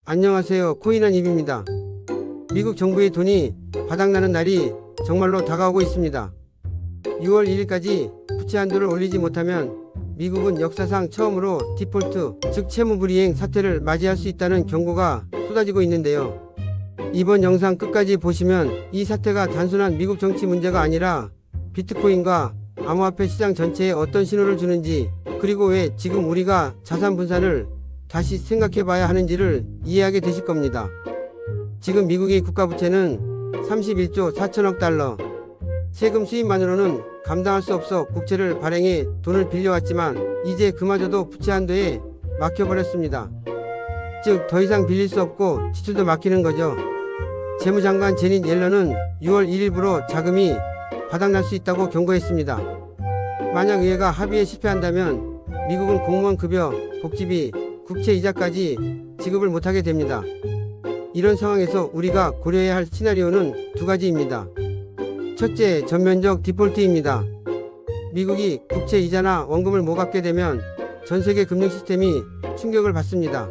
안녕하세요. 코인한 입입니다. 미국 정부의 돈이 바닥나는 날이 정말로 다가오고 있습니다. 6월 1일까지 부채 한도를 올리지 못하면 미국은 역사상 처음으로 디폴트, 즉 채무불이행 사태를 맞이할 수 있다는 경고가 쏟아지고 있는데요. 이번 영상 끝까지 보시면 이 사태가 단순한 미국 정치 문제가 아니라 비트코인과 암호화폐 시장 전체에 어떤 신호를 주는지, 그리고 왜 지금 우리가 자산 분산을 다시 생각해봐야 하는지를 이해하게 되실 겁니다. 지금 미국의 국가부채는 31조 4천억 달러, 세금 수입만으로는 감당할 수 없어 국채를 발행해 돈을 빌려왔지만 이제 그마저도 부채 한도에 막혀버렸습니다. 즉 더 이상 빌릴 수 없고 지출도 막히는 거죠. 재무장관 제닛 옐런은 6월 1일부로 자금이 바닥날 수 있다고 경고했습니다. 만약 의회가 합의에 실패한다면 미국은 공무원 급여, 복지비, 국채 이자까지 지급을 못하게 됩니다. 이런 상황에서 우리가 고려해야 할 시나리오는 두 가지입니다. 첫째, 전면적 디폴트입니다. 미국이 국채 이자나 원금을 못 갚게 되면 전 세계 금융 시스템이 충격을 받습니다.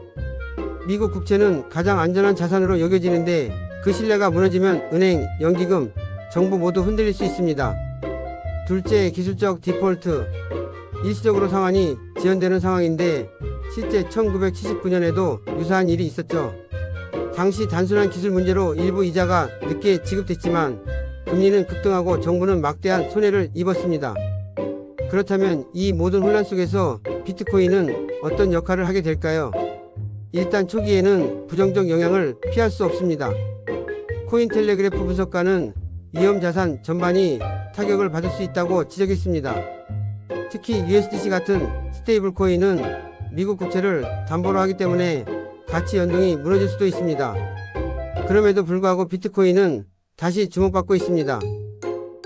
미국 국채는 가장 안전한 자산으로 여겨지는데 그 신뢰가 무너지면 은행, 연기금, 정부 모두 흔들릴 수 있습니다. 둘째, 기술적 디폴트. 일시적으로 상환이 지연되는 상황인데 실제 1979년에도 유사한 일이 있었죠. 당시 단순한 기술 문제로 일부 이자가 늦게 지급됐지만 금리는 급등하고 정부는 막대한 손해를 입었습니다. 그렇다면 이 모든 혼란 속에서 비트코인은 어떤 역할을 하게 될까요? 일단 초기에는 부정적 영향을 피할 수 없습니다. 코인텔레그래프 분석가는 위험자산 전반이 타격을 받을 수 있다고 지적했습니다. 특히 USDC 같은 스테이블 코인은 미국 국채를 담보로 하기 때문에 가치 연동이 무너질 수도 있습니다. 그럼에도 불구하고 비트코인은 다시 주목받고 있습니다.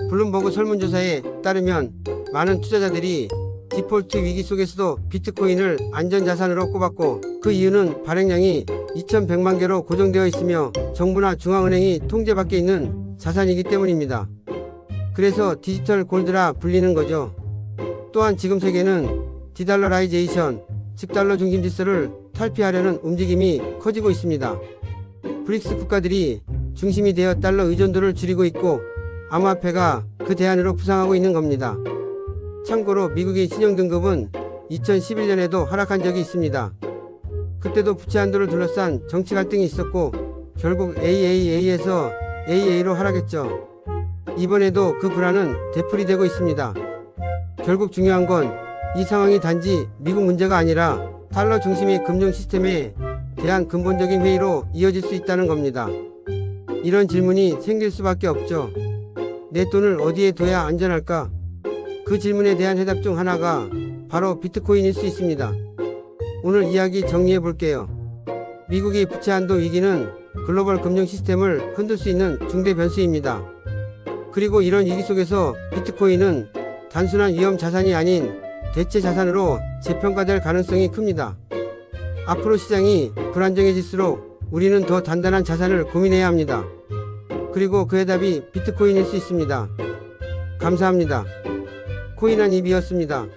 블룸버그 설문조사에 따르면 많은 투자자들이 디폴트 위기 속에서도 비트코인을 안전자산으로 꼽았고, 그 이유는 발행량이 2100만 개로 고정되어 있으며 정부나 중앙은행이 통제 밖에 있는 자산이기 때문입니다. 그래서 디지털 골드라 불리는 거죠. 또한 지금 세계는 디달러라이제이션, 즉 달러 중심 질서를 탈피하려는 움직임이 커지고 있습니다. 브릭스 국가들이 중심이 되어 달러 의존도를 줄이고 있고 암호화폐가 그 대안으로 부상하고 있는 겁니다. 참고로 미국의 신용등급은 2011년에도 하락한 적이 있습니다. 그때도 부채 한도를 둘러싼 정치 갈등이 있었고 결국 AAA에서 AA로 하락했죠. 이번에도 그 불안은 되풀이되고 있습니다. 결국 중요한 건 이 상황이 단지 미국 문제가 아니라 달러 중심의 금융 시스템에 대한 근본적인 회의로 이어질 수 있다는 겁니다. 이런 질문이 생길 수밖에 없죠. 내 돈을 어디에 둬야 안전할까? 그 질문에 대한 해답 중 하나가 바로 비트코인일 수 있습니다. 오늘 이야기 정리해 볼게요. 미국의 부채 한도 위기는 글로벌 금융 시스템을 흔들 수 있는 중대 변수입니다. 그리고 이런 위기 속에서 비트코인은 단순한 위험 자산이 아닌 대체 자산으로 재평가될 가능성이 큽니다. 앞으로 시장이 불안정해질수록 우리는 더 단단한 자산을 고민해야 합니다. 그리고 그 해답이 비트코인일 수 있습니다. 감사합니다. 코인한 입이었습니다.